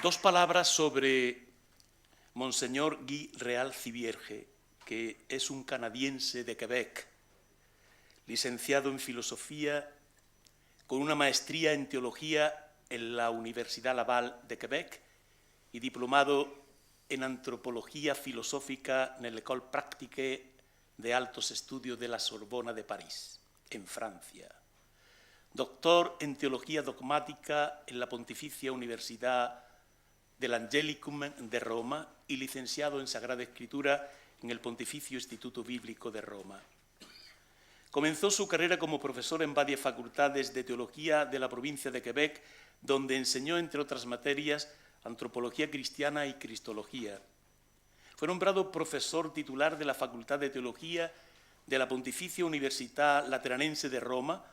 Dos palabras sobre Monseñor Guy Real-Civierge, que es un canadiense de Quebec, licenciado en Filosofía, con una maestría en Teología en la Universidad Laval de Quebec y diplomado en Antropología Filosófica en l'École Pratique de Altos Estudios de la Sorbona de París, en Francia. Doctor en Teología Dogmática en la Pontificia Universidad del Angelicum de Roma y licenciado en Sagrada Escritura en el Pontificio Instituto Bíblico de Roma. Comenzó su carrera como profesor en varias facultades de teología de la provincia de Quebec, donde enseñó, entre otras materias, antropología cristiana y cristología. Fue nombrado profesor titular de la Facultad de Teología de la Pontificia Università Lateranense de Roma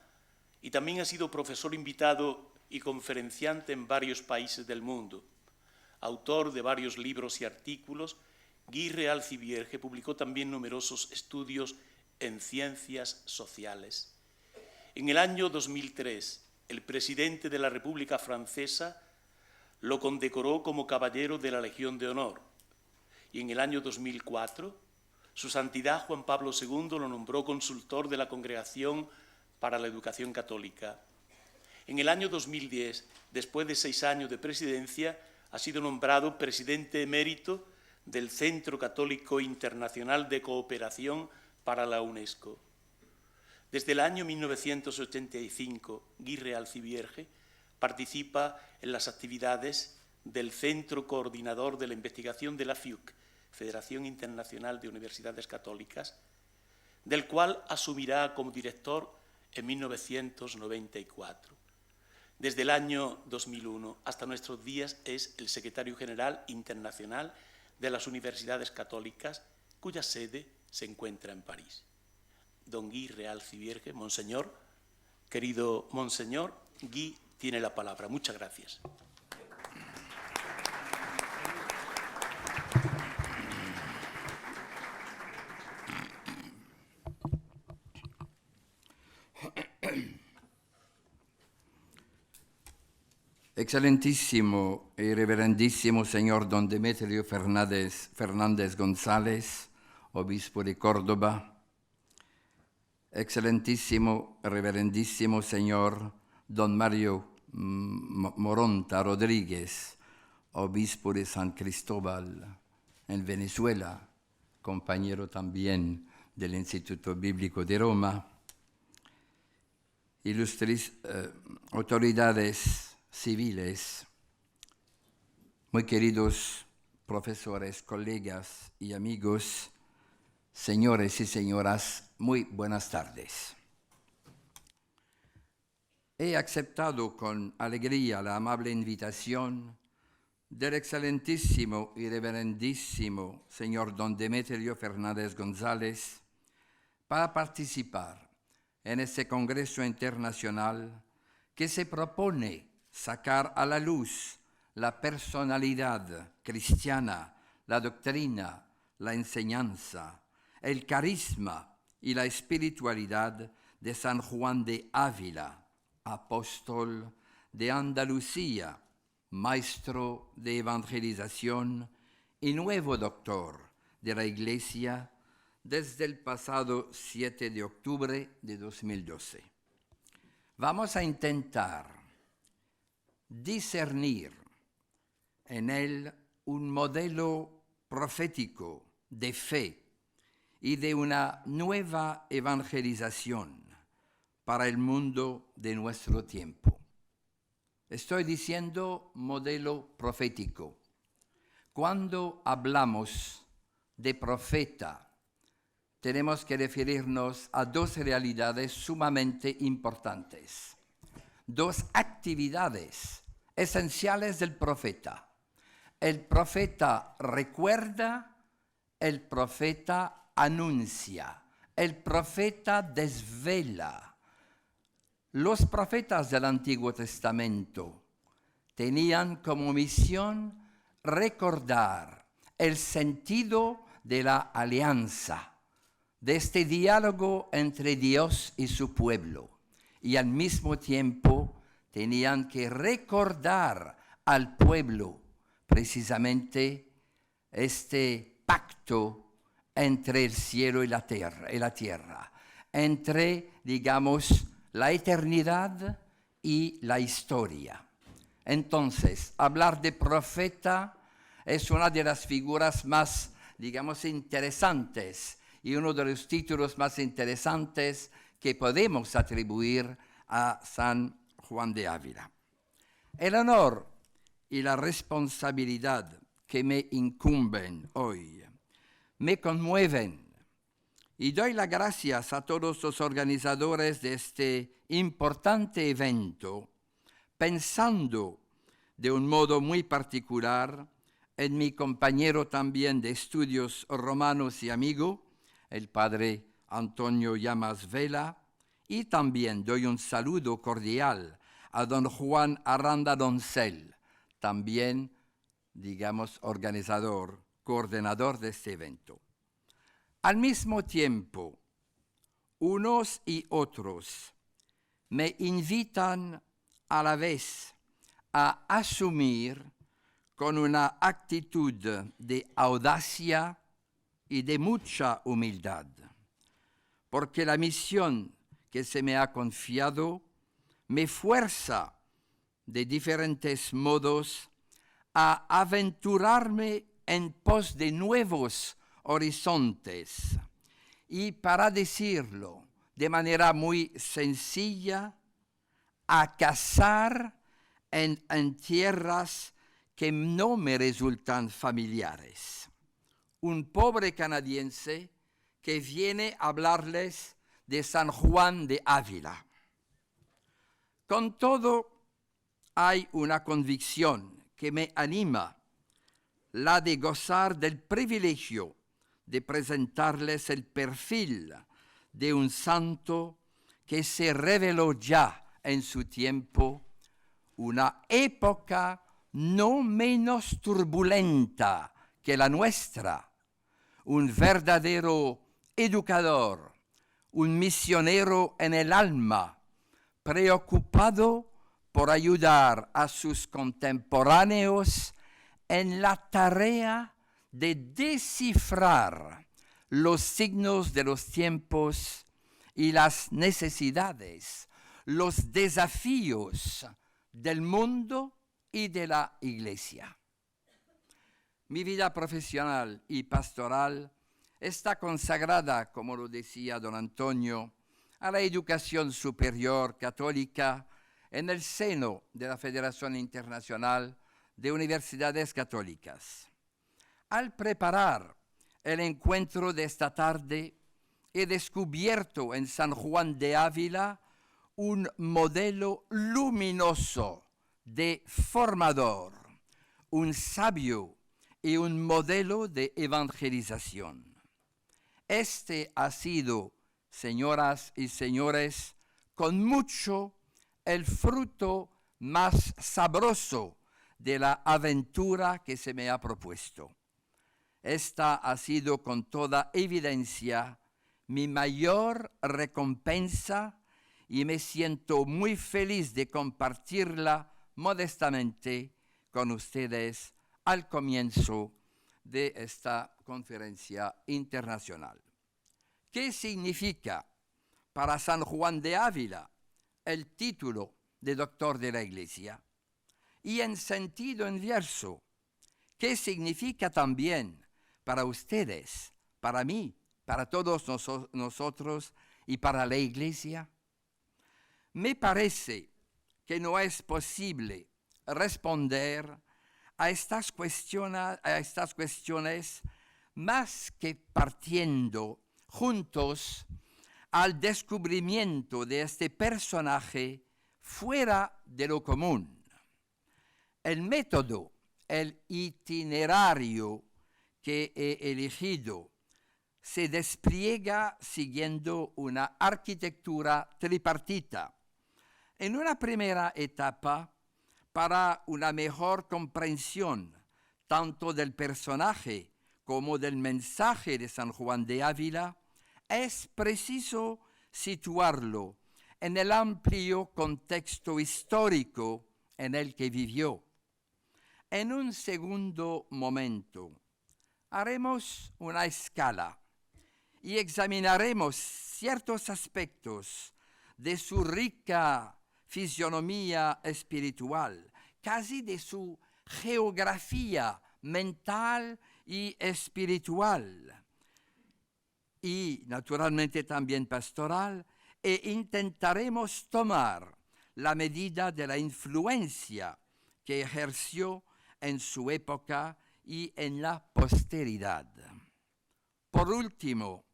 y también ha sido profesor invitado y conferenciante en varios países del mundo. Autor de varios libros y artículos, Guy Real-Civierge publicó también numerosos estudios en ciencias sociales. En el año 2003, el presidente de la República Francesa lo condecoró como caballero de la Legión de Honor. Y en el año 2004, su Santidad Juan Pablo II lo nombró consultor de la Congregación para la Educación Católica. En el año 2010, después de 6 años de presidencia, ha sido nombrado presidente emérito del Centro Católico Internacional de Cooperación para la UNESCO. Desde el año 1985, Guy Real-Civierge participa en las actividades del Centro Coordinador de la Investigación de la FIUC, Federación Internacional de Universidades Católicas, del cual asumirá como director en 1994. Desde el año 2001 hasta nuestros días es el secretario general internacional de las Universidades Católicas, cuya sede se encuentra en París. Don Guy Real-Civierge, Monseñor, querido Monseñor, Guy tiene la palabra. Muchas gracias. Excelentísimo y reverendísimo señor don Demetrio Fernández González, obispo de Córdoba, excelentísimo y reverendísimo señor don Mario Moronta Rodríguez, obispo de San Cristóbal en Venezuela, compañero también del Instituto Bíblico de Roma, ilustres autoridades civiles, muy queridos profesores, colegas y amigos, señores y señoras, muy buenas tardes. He aceptado con alegría la amable invitación del excelentísimo y reverendísimo señor don Demetrio Fernández González para participar en este Congreso Internacional que se propone sacar a la luz la personalidad cristiana, la doctrina, la enseñanza, el carisma y la espiritualidad de San Juan de Ávila, apóstol de Andalucía, maestro de evangelización y nuevo doctor de la Iglesia desde el pasado 7 de octubre de 2012. Vamos a intentar discernir en él un modelo profético de fe y de una nueva evangelización para el mundo de nuestro tiempo. Estoy diciendo modelo profético. Cuando hablamos de profeta, tenemos que referirnos a dos realidades sumamente importantes, dos actividades esenciales del profeta. El profeta recuerda, el profeta anuncia, el profeta desvela. Los profetas del Antiguo Testamento tenían como misión recordar el sentido de la alianza, de este diálogo entre Dios y su pueblo, y al mismo tiempo tenían que recordar al pueblo precisamente este pacto entre el cielo y la tierra, entre, digamos, la eternidad y la historia. Entonces, hablar de profeta es una de las figuras más, digamos, interesantes y uno de los títulos más interesantes que podemos atribuir a San Juan de Ávila. El honor y la responsabilidad que me incumben hoy me conmueven y doy las gracias a todos los organizadores de este importante evento, pensando de un modo muy particular en mi compañero también de estudios romanos y amigo, el padre Antonio Llamas Vela, y también doy un saludo cordial a don Juan Aranda Doncel, también, digamos, organizador, coordinador de este evento. Al mismo tiempo, unos y otros me invitan a la vez a asumir con una actitud de audacia y de mucha humildad, porque la misión que se me ha confiado me fuerza de diferentes modos a aventurarme en pos de nuevos horizontes y, para decirlo de manera muy sencilla, a cazar en tierras que no me resultan familiares. Un pobre canadiense que viene a hablarles de San Juan de Ávila. Con todo, hay una convicción que me anima, la de gozar del privilegio de presentarles el perfil de un santo que se reveló ya en su tiempo, una época no menos turbulenta que la nuestra, un verdadero educador, un misionero en el alma, preocupado por ayudar a sus contemporáneos en la tarea de descifrar los signos de los tiempos y las necesidades, los desafíos del mundo y de la Iglesia. Mi vida profesional y pastoral está consagrada, como lo decía don Antonio, a la educación superior católica en el seno de la Federación Internacional de Universidades Católicas. Al preparar el encuentro de esta tarde, he descubierto en San Juan de Ávila un modelo luminoso de formador, un sabio y un modelo de evangelización. Este ha sido, señoras y señores, con mucho el fruto más sabroso de la aventura que se me ha propuesto. Esta ha sido con toda evidencia mi mayor recompensa y me siento muy feliz de compartirla modestamente con ustedes al comienzo de esta conferencia internacional. ¿Qué significa para San Juan de Ávila el título de doctor de la Iglesia? Y en sentido inverso, ¿qué significa también para ustedes, para mí, para todos nosotros y para la Iglesia? Me parece que no es posible responder a estas cuestiones más que partiendo juntos al descubrimiento de este personaje fuera de lo común. El método, el itinerario que he elegido se despliega siguiendo una arquitectura tripartita. En una primera etapa, para una mejor comprensión tanto del personaje como del mensaje de San Juan de Ávila, es preciso situarlo en el amplio contexto histórico en el que vivió. En un segundo momento, haremos una escala y examinaremos ciertos aspectos de su rica fisionomía espiritual, casi de su geografía mental y espiritual, y naturalmente también pastoral, e intentaremos tomar la medida de la influencia que ejerció en su época y en la posteridad. Por último,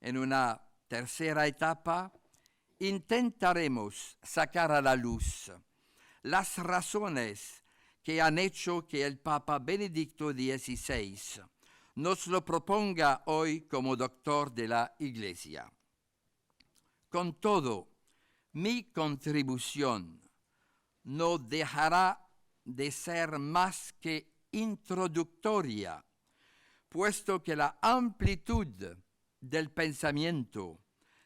en una tercera etapa, intentaremos sacar a la luz las razones que han hecho que el Papa Benedicto XVI nos lo proponga hoy como doctor de la Iglesia. Con todo, mi contribución no dejará de ser más que introductoria, puesto que la amplitud del pensamiento,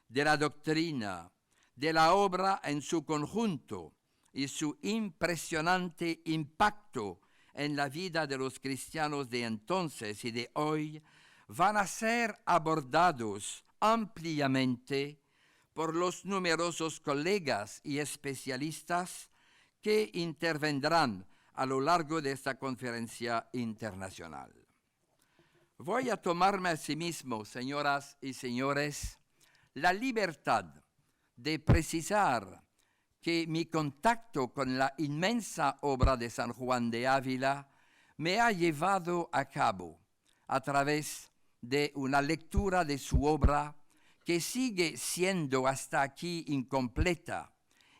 de la doctrina, de la obra en su conjunto y su impresionante impacto en la vida de los cristianos de entonces y de hoy van a ser abordados ampliamente por los numerosos colegas y especialistas que intervendrán a lo largo de esta conferencia internacional. Voy a tomarme a sí mismo, señoras y señores, la libertad de precisar que mi contacto con la inmensa obra de San Juan de Ávila me ha llevado a cabo a través de una lectura de su obra que sigue siendo hasta aquí incompleta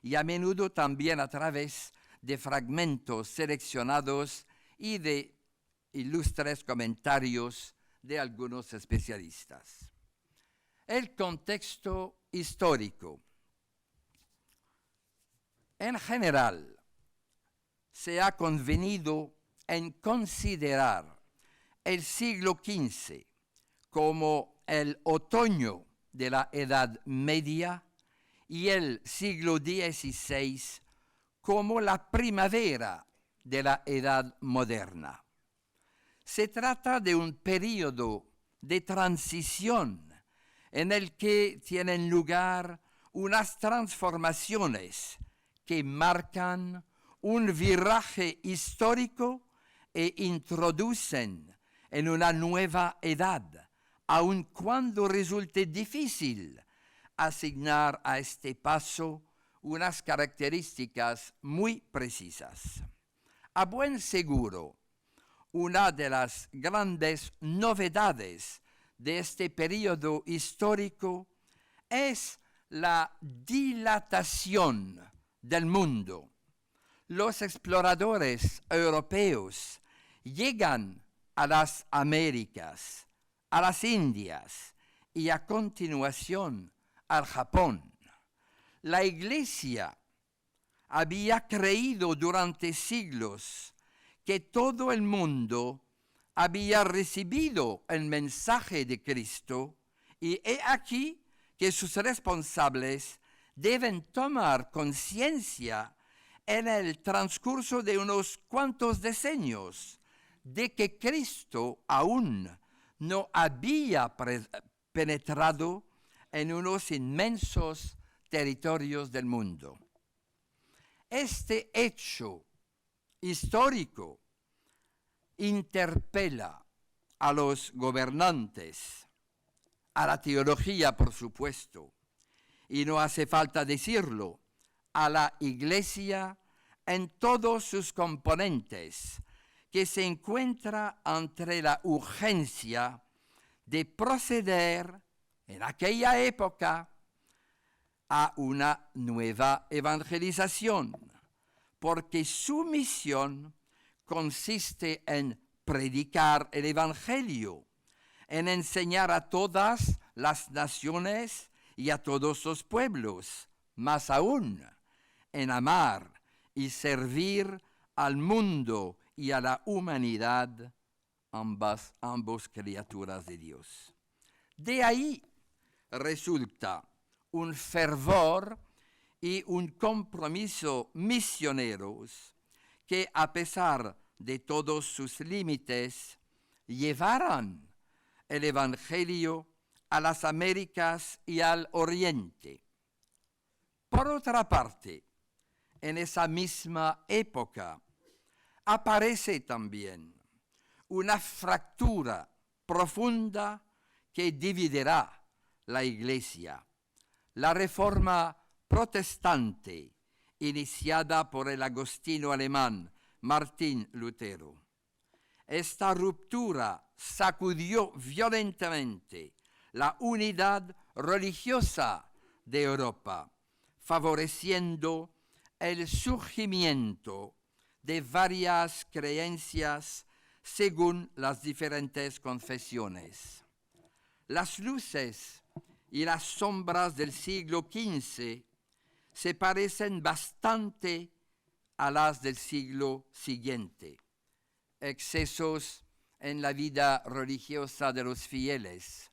y a menudo también a través de fragmentos seleccionados y de ilustres comentarios de algunos especialistas. El contexto histórico. En general, se ha convenido en considerar el siglo XV como el otoño de la Edad Media y el siglo XVI como la primavera de la Edad Moderna. Se trata de un período de transición en el que tienen lugar unas transformaciones que marcan un viraje histórico e introducen en una nueva edad, aun cuando resulte difícil asignar a este paso unas características muy precisas. A buen seguro, una de las grandes novedades de este periodo histórico es la dilatación del mundo. Los exploradores europeos llegan a las Américas, a las Indias y a continuación al Japón. La Iglesia había creído durante siglos que todo el mundo había recibido el mensaje de Cristo y he aquí que sus responsables deben tomar conciencia en el transcurso de unos cuantos decenios de que Cristo aún no había penetrado en unos inmensos territorios del mundo. Este hecho histórico interpela a los gobernantes, a la teología, por supuesto, y no hace falta decirlo, a la Iglesia en todos sus componentes, que se encuentra ante la urgencia de proceder en aquella época a una nueva evangelización, porque su misión consiste en predicar el Evangelio, en enseñar a todas las naciones y a todos los pueblos, más aún, en amar y servir al mundo y a la humanidad, ambas criaturas de Dios. De ahí resulta un fervor y un compromiso misioneros que, a pesar de todos sus límites, llevaran el Evangelio a las Américas y al Oriente. Por otra parte, en esa misma época aparece también una fractura profunda que dividirá la Iglesia. La Reforma protestante, iniciada por el agostino alemán Martín Lutero. Esta ruptura sacudió violentamente la unidad religiosa de Europa, favoreciendo el surgimiento de varias creencias según las diferentes confesiones. Las luces y las sombras del siglo XV se parecen bastante a las del siglo siguiente. Excesos en la vida religiosa de los fieles,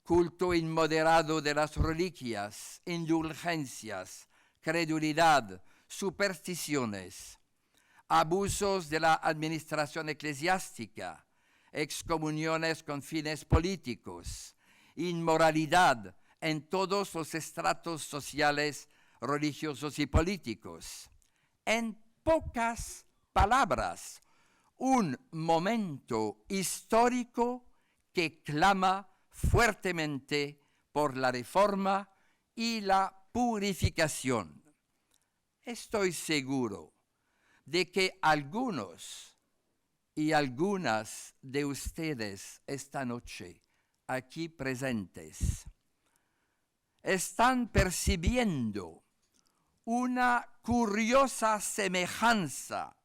culto inmoderado de las reliquias, indulgencias, credulidad, supersticiones, abusos de la administración eclesiástica, excomuniones con fines políticos, inmoralidad en todos los estratos sociales, religiosos y políticos. En pocas palabras, un momento histórico que clama fuertemente por la reforma y la purificación. Estoy seguro de que algunos y algunas de ustedes esta noche aquí presentes están percibiendo una curiosa semejanza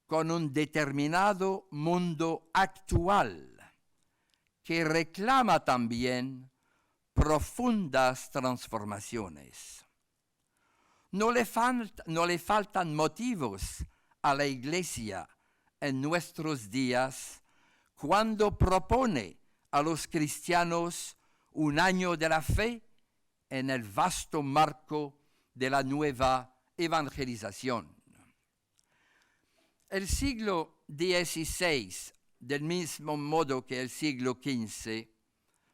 con un determinado mundo actual que reclama también profundas transformaciones. No le faltan motivos a la Iglesia en nuestros días cuando propone a los cristianos un año de la fe en el vasto marco de la nueva evangelización. El siglo XVI, del mismo modo que el siglo XV,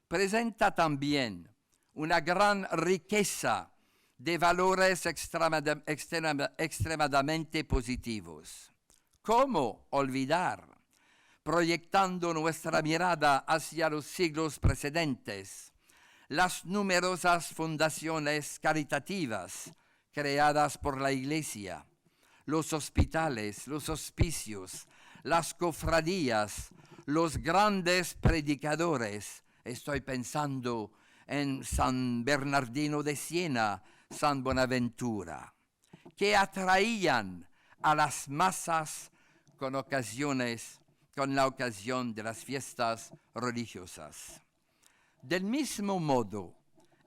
presenta también una gran riqueza de valores extremadamente positivos. ¿Cómo olvidar, proyectando nuestra mirada hacia los siglos precedentes, las numerosas fundaciones caritativas creadas por la Iglesia, los hospitales, los hospicios, las cofradías, los grandes predicadores? Estoy pensando en San Bernardino de Siena, San Bonaventura, que atraían a las masas con la ocasión de las fiestas religiosas. Del mismo modo,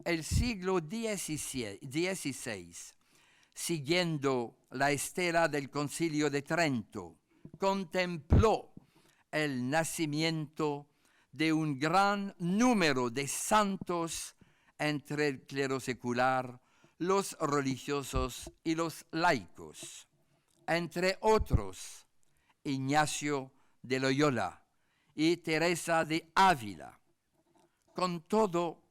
el siglo XVI, siguiendo la estela del Concilio de Trento, contempló el nacimiento de un gran número de santos entre el clero secular, los religiosos y los laicos. Entre otros, Ignacio de Loyola y Teresa de Ávila. Con todo,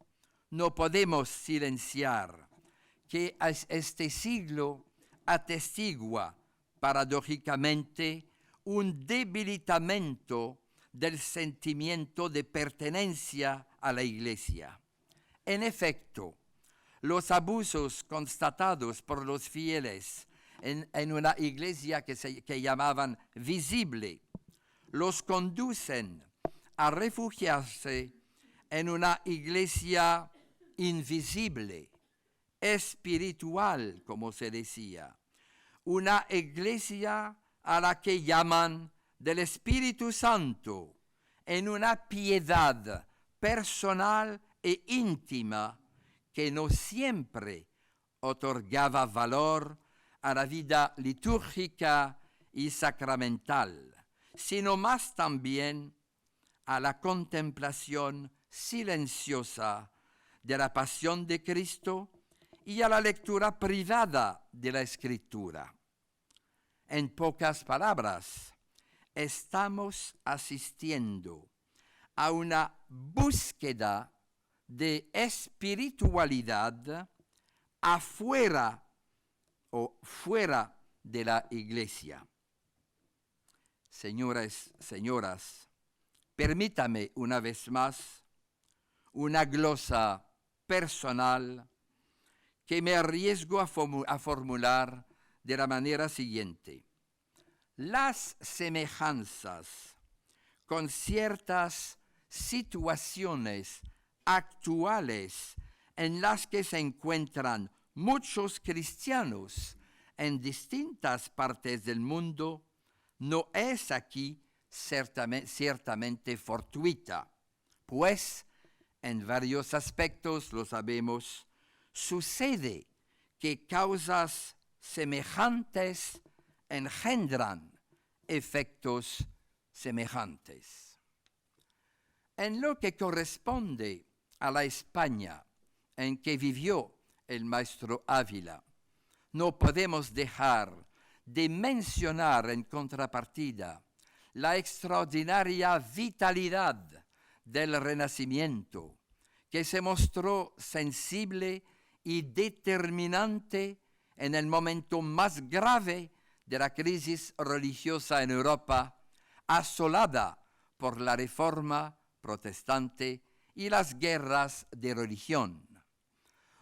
no podemos silenciar que este siglo atestigua paradójicamente un debilitamiento del sentimiento de pertenencia a la Iglesia. En efecto, los abusos constatados por los fieles en una iglesia que llamaban visible, los conducen a refugiarse en una iglesia invisible, espiritual, como se decía, una iglesia a la que llaman del Espíritu Santo, en una piedad personal e íntima que no siempre otorgaba valor a la vida litúrgica y sacramental, sino más también a la contemplación silenciosa de la pasión de Cristo y a la lectura privada de la Escritura. En pocas palabras, estamos asistiendo a una búsqueda de espiritualidad afuera o fuera de la iglesia. Señoras, permítame una vez más una glosa personal que me arriesgo a formular de la manera siguiente. Las semejanzas con ciertas situaciones actuales en las que se encuentran muchos cristianos en distintas partes del mundo no es aquí ciertamente fortuita, pues en varios aspectos, lo sabemos, sucede que causas semejantes engendran efectos semejantes. En lo que corresponde a la España en que vivió el maestro Ávila, no podemos dejar de mencionar en contrapartida la extraordinaria vitalidad del Renacimiento, que se mostró sensible y determinante en el momento más grave de la crisis religiosa en Europa, asolada por la Reforma protestante y las guerras de religión.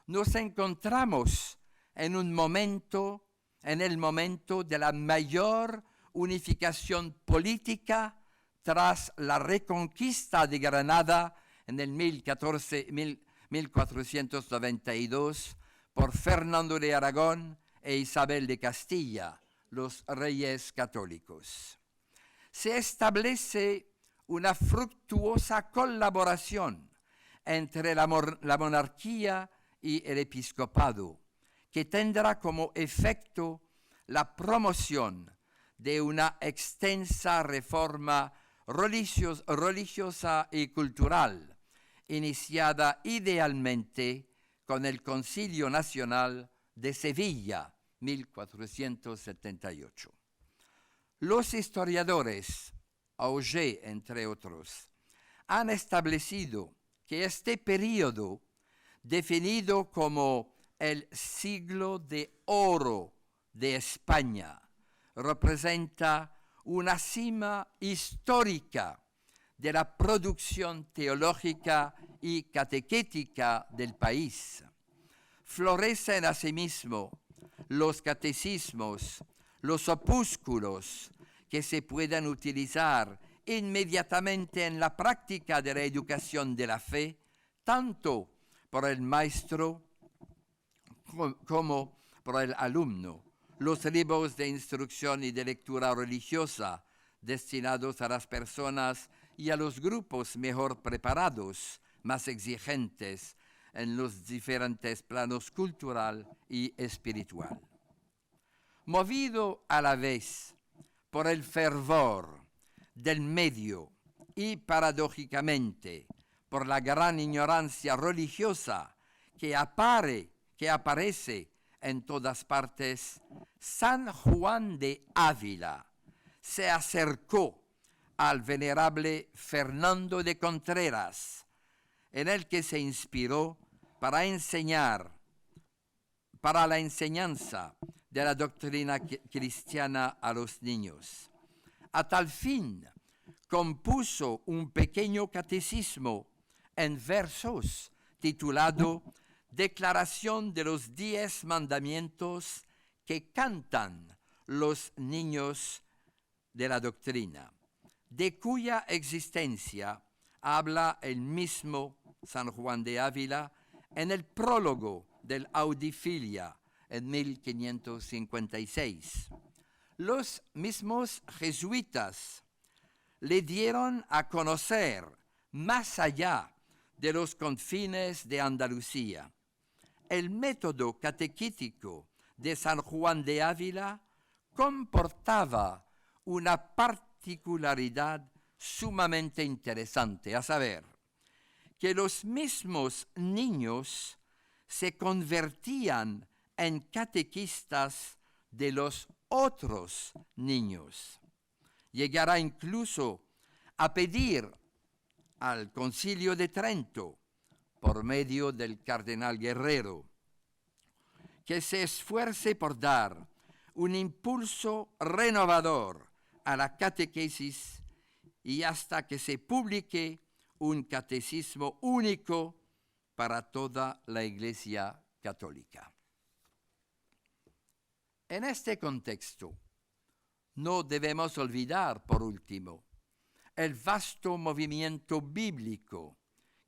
Nos encontramos en el momento de la mayor unificación política tras la reconquista de Granada en el 1492 por Fernando de Aragón e Isabel de Castilla, los reyes católicos. Se establece una fructuosa colaboración entre la monarquía y el episcopado, que tendrá como efecto la promoción de una extensa reforma religiosa y cultural, iniciada idealmente con el Concilio Nacional de Sevilla, 1478. Los historiadores, Auger entre otros, han establecido que este período, definido como el siglo de oro de España, representa una cima histórica de la producción teológica y catequética del país. Florecen asimismo los catecismos, los opúsculos que se puedan utilizar inmediatamente en la práctica de la educación de la fe, tanto por el maestro como por el alumno. Los libros de instrucción y de lectura religiosa destinados a las personas y a los grupos mejor preparados, más exigentes en los diferentes planos cultural y espiritual. Movido a la vez por el fervor del medio y paradójicamente por la gran ignorancia religiosa que aparece en todas partes, San Juan de Ávila se acercó al venerable Fernando de Contreras, en el que se inspiró para la enseñanza de la doctrina cristiana a los niños. A tal fin, compuso un pequeño catecismo en versos titulado Declaración de los 10 mandamientos que cantan los niños de la doctrina, de cuya existencia habla el mismo San Juan de Ávila en el prólogo del Audifilia en 1556. Los mismos jesuitas le dieron a conocer más allá de los confines de Andalucía. El método catequítico de San Juan de Ávila comportaba una particularidad sumamente interesante, a saber, que los mismos niños se convertían en catequistas de los otros niños. llegará incluso a pedir al Concilio de Trento, por medio del cardenal Guerrero, que se esfuerce por dar un impulso renovador a la catequesis y hasta que se publique un catecismo único para toda la Iglesia católica. En este contexto, no debemos olvidar, por último, el vasto movimiento bíblico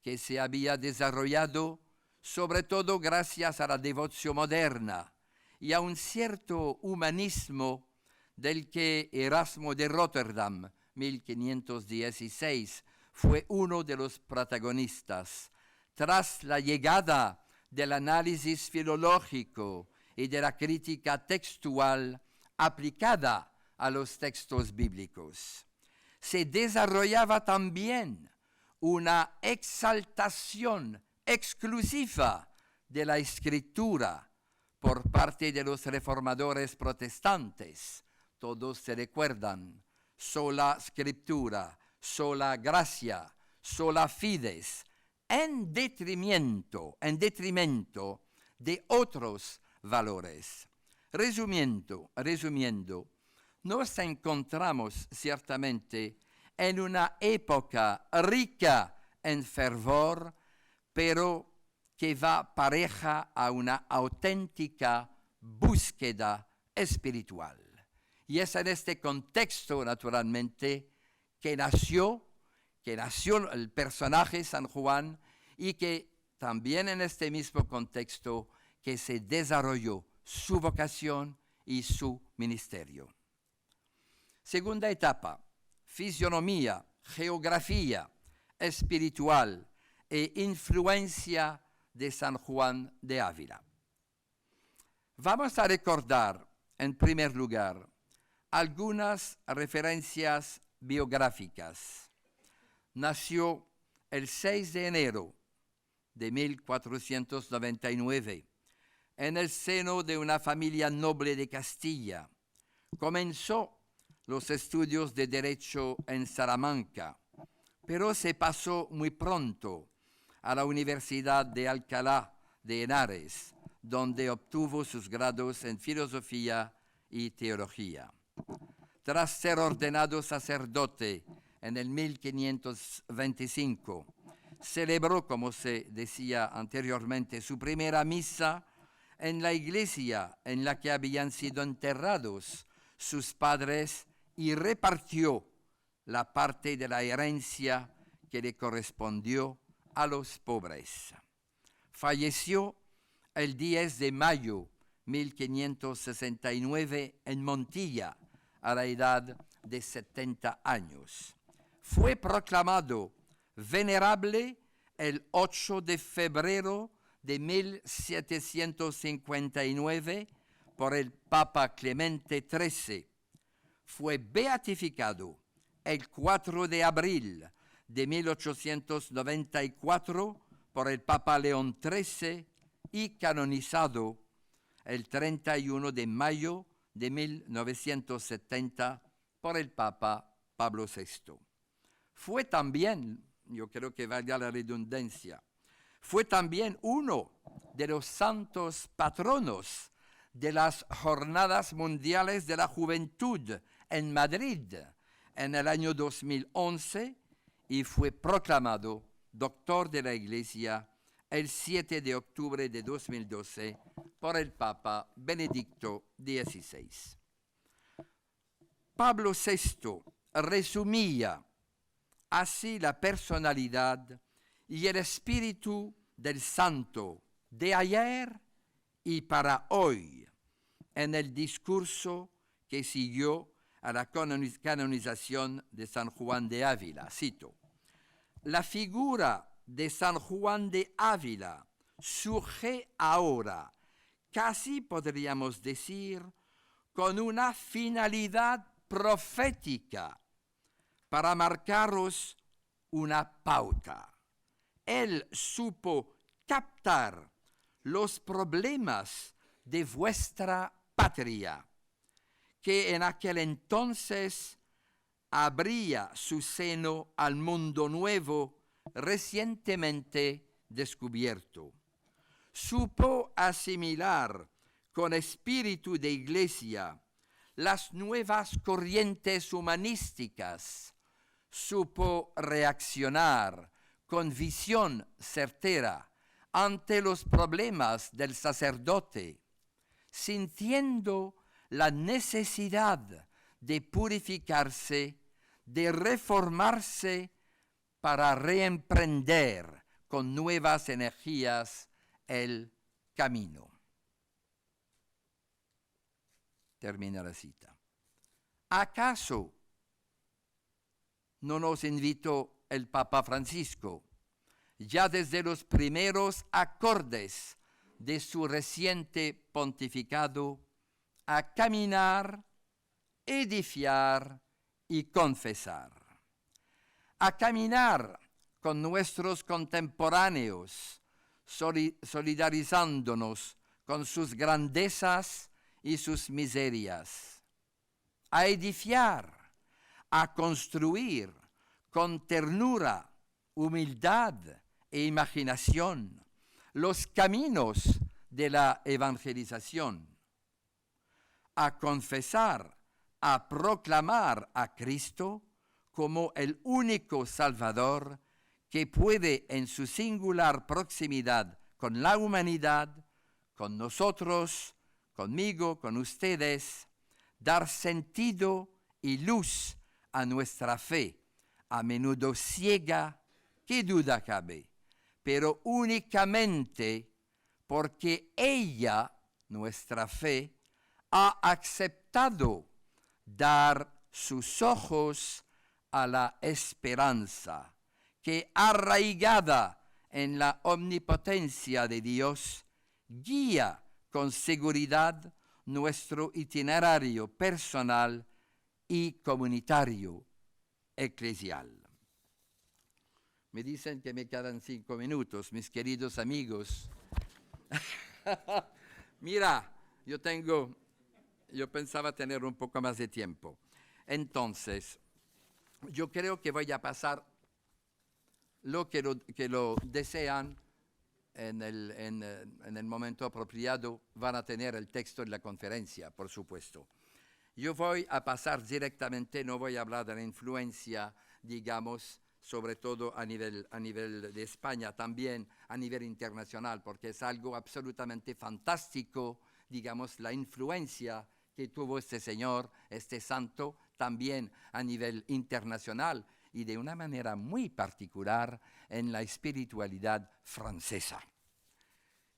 que se había desarrollado sobre todo gracias a la devoción moderna y a un cierto humanismo del que Erasmo de Rotterdam, 1516, fue uno de los protagonistas, tras la llegada del análisis filológico y de la crítica textual aplicada a los textos bíblicos. Se desarrollaba también una exaltación exclusiva de la Escritura por parte de los reformadores protestantes. Todos se recuerdan, sola Scriptura, sola gracia, sola fides, en detrimento de otros valores. Resumiendo, nos encontramos ciertamente en una época rica en fervor, pero que va pareja a una auténtica búsqueda espiritual. Y es en este contexto, naturalmente, que nació el personaje San Juan y que también en este mismo contexto que se desarrolló su vocación y su ministerio. Segunda etapa, fisionomía, geografía espiritual e influencia de San Juan de Ávila. Vamos a recordar, en primer lugar, algunas referencias biográficas. Nació el 6 de enero de 1499 en el seno de una familia noble de Castilla. Comenzó los estudios de Derecho en Salamanca, pero se pasó muy pronto a la Universidad de Alcalá de Henares, donde obtuvo sus grados en Filosofía y Teología. Tras ser ordenado sacerdote en el 1525, celebró, como se decía anteriormente, su primera misa en la iglesia en la que habían sido enterrados sus padres y repartió la parte de la herencia que le correspondió a los pobres. Falleció el 10 de mayo 1569 en Montilla, a la edad de 70 años. Fue proclamado venerable el 8 de febrero de 1759 por el Papa Clemente XIII. Fue beatificado el 4 de abril de 1894 por el Papa León XIII y canonizado el 31 de mayo de 1970 por el Papa Pablo VI. Fue también, yo creo que valga la redundancia, fue también uno de los santos patronos de las Jornadas Mundiales de la Juventud en Madrid en el año 2011 y fue proclamado doctor de la Iglesia el 7 de octubre de 2012 por el Papa Benedicto XVI. Pablo VI resumía así la personalidad y el espíritu del santo de ayer y para hoy en el discurso que siguió a la canonización de San Juan de Ávila. Cito: la figura de San Juan de Ávila surge ahora, casi podríamos decir, con una finalidad profética para marcaros una pauta. Él supo captar los problemas de vuestra patria, que en aquel entonces abría su seno al mundo nuevo recientemente descubierto. Supo asimilar con espíritu de iglesia las nuevas corrientes humanísticas. Supo reaccionar con visión certera ante los problemas del sacerdote, sintiendo la necesidad de purificarse, de reformarse para reemprender con nuevas energías el camino. Termina la cita. ¿Acaso no nos invitó el Papa Francisco, ya desde los primeros acordes de su reciente pontificado, a caminar, edificar y confesar? A caminar con nuestros contemporáneos, solidarizándonos con sus grandezas y sus miserias, a edificar, a construir con ternura, humildad e imaginación los caminos de la evangelización, a confesar, a proclamar a Cristo como el único Salvador que puede en su singular proximidad con la humanidad, con nosotros, conmigo, con ustedes, dar sentido y luz a nuestra fe, a menudo ciega, qué duda cabe, pero únicamente porque ella, nuestra fe, ha aceptado dar sus ojos a la esperanza, que arraigada en la omnipotencia de Dios, guía con seguridad nuestro itinerario personal y comunitario eclesial. Me dicen que me quedan 5 minutos, mis queridos amigos. Mira, yo pensaba tener un poco más de tiempo. Entonces, yo creo que voy a pasar lo que lo desean en el momento apropiado. Van a tener el texto en la conferencia, por supuesto. Yo voy a pasar directamente, no voy a hablar de la influencia, digamos, sobre todo a nivel de España, también a nivel internacional, porque es algo absolutamente fantástico, digamos, la influencia que tuvo este señor, este santo, también a nivel internacional y de una manera muy particular en la espiritualidad francesa.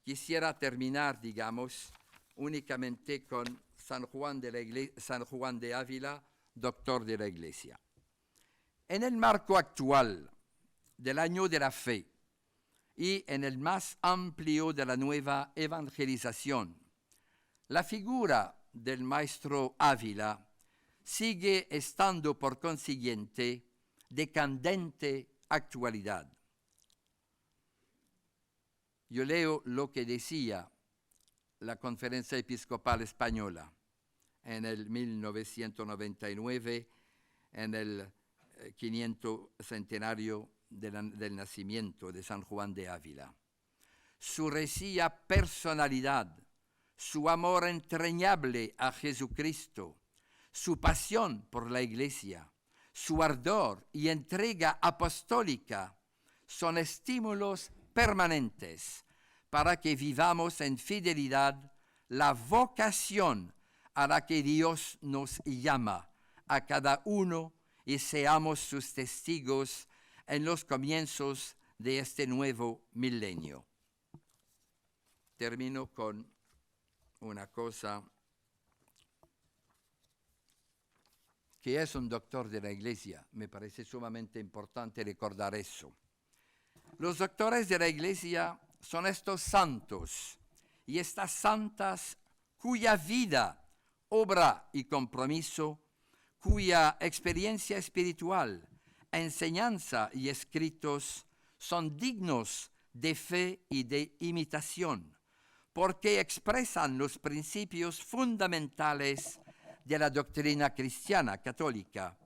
Quisiera terminar, digamos, únicamente con San Juan de Ávila, doctor de la Iglesia. En el marco actual del año de la fe y en el más amplio de la nueva evangelización, la figura del maestro Ávila sigue estando por consiguiente de candente actualidad. Yo leo lo que decía la Conferencia Episcopal Española en el 1999, en el 500 centenario del nacimiento de San Juan de Ávila. Su recia personalidad, su amor entrañable a Jesucristo, su pasión por la Iglesia, su ardor y entrega apostólica son estímulos permanentes para que vivamos en fidelidad la vocación a la que Dios nos llama a cada uno y seamos sus testigos en los comienzos de este nuevo milenio. Termino con una cosa que es un doctor de la Iglesia. Me parece sumamente importante recordar eso. Los doctores de la Iglesia son estos santos y estas santas cuya vida, obra y compromiso, cuya experiencia espiritual, enseñanza y escritos son dignos de fe y de imitación, porque expresan los principios fundamentales de la doctrina cristiana católica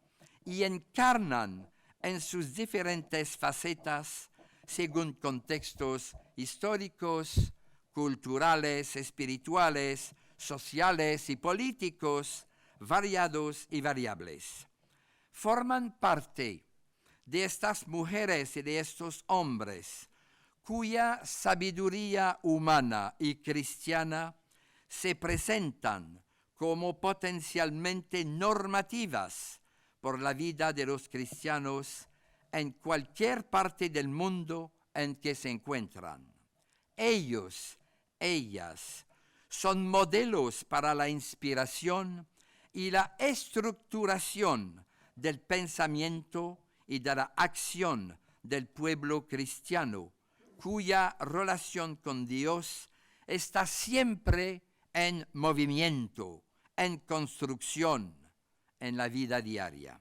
y encarnan en sus diferentes facetas según contextos históricos, culturales, espirituales, sociales y políticos variados y variables. Forman parte de estas mujeres y de estos hombres cuya sabiduría humana y cristiana se presentan como potencialmente normativas por la vida de los cristianos en cualquier parte del mundo en que se encuentran. Ellos, ellas, son modelos para la inspiración y la estructuración del pensamiento y de la acción del pueblo cristiano, cuya relación con Dios está siempre en movimiento, en construcción, en la vida diaria.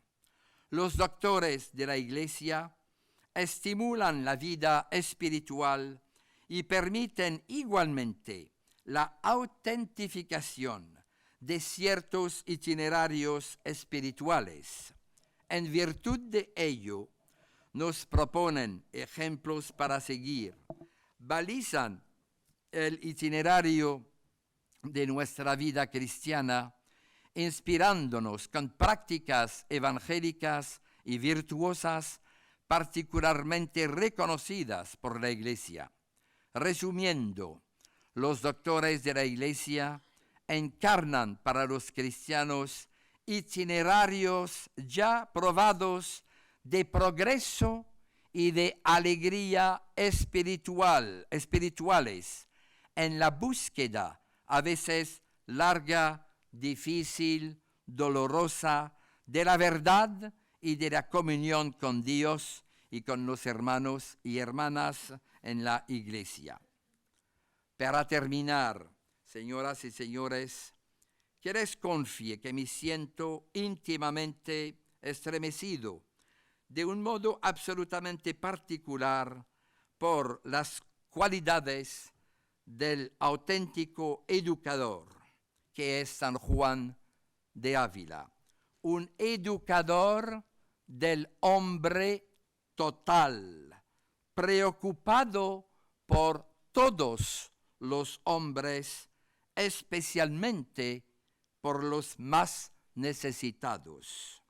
Los doctores de la Iglesia estimulan la vida espiritual y permiten igualmente la autentificación de ciertos itinerarios espirituales. En virtud de ello, nos proponen ejemplos para seguir, balizan el itinerario de nuestra vida cristiana, inspirándonos con prácticas evangélicas y virtuosas particularmente reconocidas por la Iglesia. Resumiendo, los doctores de la Iglesia encarnan para los cristianos itinerarios ya probados de progreso y de alegría espirituales en la búsqueda, a veces larga, difícil, dolorosa, de la verdad y de la comunión con Dios y con los hermanos y hermanas en la Iglesia. Para terminar, señoras y señores, que les confíe que me siento íntimamente estremecido de un modo absolutamente particular por las cualidades del auténtico educador que es San Juan de Ávila, un educador del hombre total, preocupado por todos los hombres, especialmente por los más necesitados.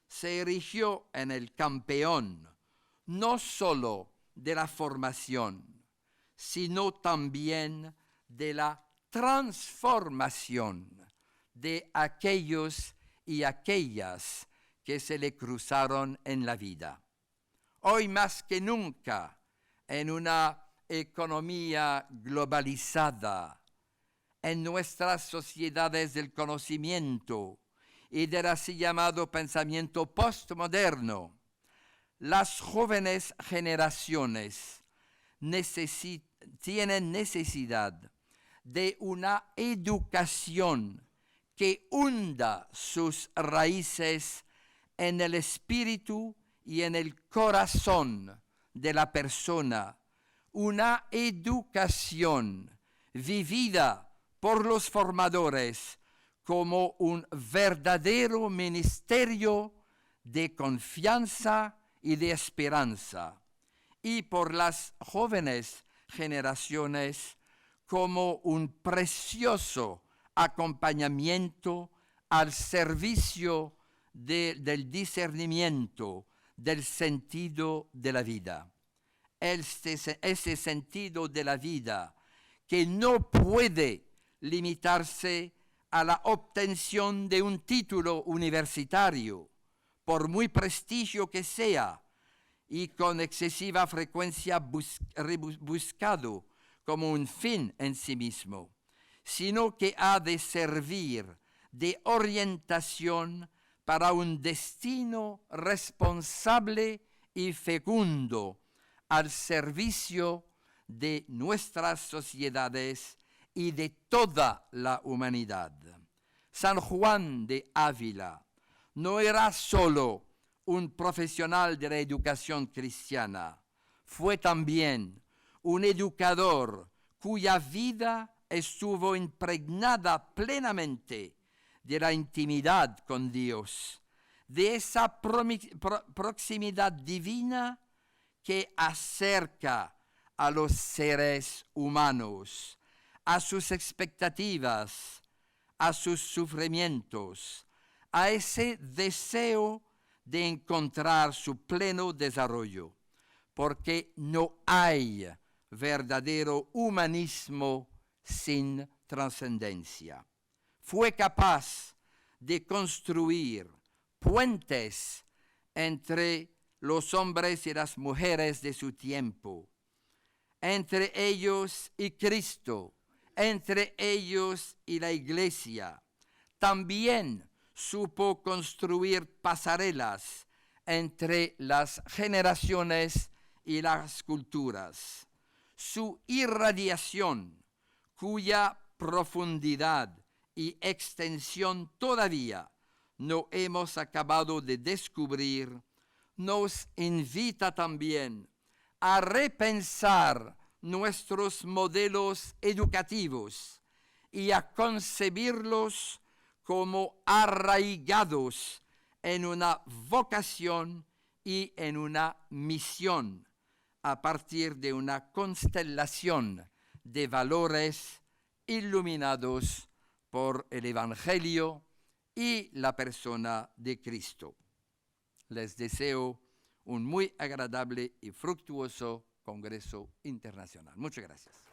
Se erigió en el campeón no solo de la formación, sino también de la transformación de aquellos y aquellas que se le cruzaron en la vida. Hoy más que nunca, en una economía globalizada, en nuestras sociedades del conocimiento y del así llamado pensamiento postmoderno, las jóvenes generaciones tienen necesidad de una educación que hunda sus raíces en el espíritu y en el corazón de la persona, una educación vivida por los formadores como un verdadero ministerio de confianza y de esperanza, y por las jóvenes generaciones como un precioso acompañamiento al servicio del discernimiento del sentido de la vida. Ese sentido de la vida que no puede limitarse a la obtención de un título universitario, por muy prestigio que sea, y con excesiva frecuencia buscado como un fin en sí mismo, sino que ha de servir de orientación para un destino responsable y fecundo al servicio de nuestras sociedades y de toda la humanidad. San Juan de Ávila no era solo un profesional de la educación cristiana, fue también un educador cuya vida estuvo impregnada plenamente de la intimidad con Dios, de esa proximidad divina que acerca a los seres humanos, a sus expectativas, a sus sufrimientos, a ese deseo de encontrar su pleno desarrollo, porque no hay verdadero humanismo sin trascendencia. Fue capaz de construir puentes entre los hombres y las mujeres de su tiempo, entre ellos y Cristo, entre ellos y la Iglesia. También supo construir pasarelas entre las generaciones y las culturas. Su irradiación, cuya profundidad y extensión todavía no hemos acabado de descubrir, nos invita también a repensar nuestros modelos educativos y a concebirlos como arraigados en una vocación y en una misión a partir de una constelación de valores iluminados por el Evangelio y la persona de Cristo. Les deseo un muy agradable y fructuoso Congreso Internacional. Muchas gracias.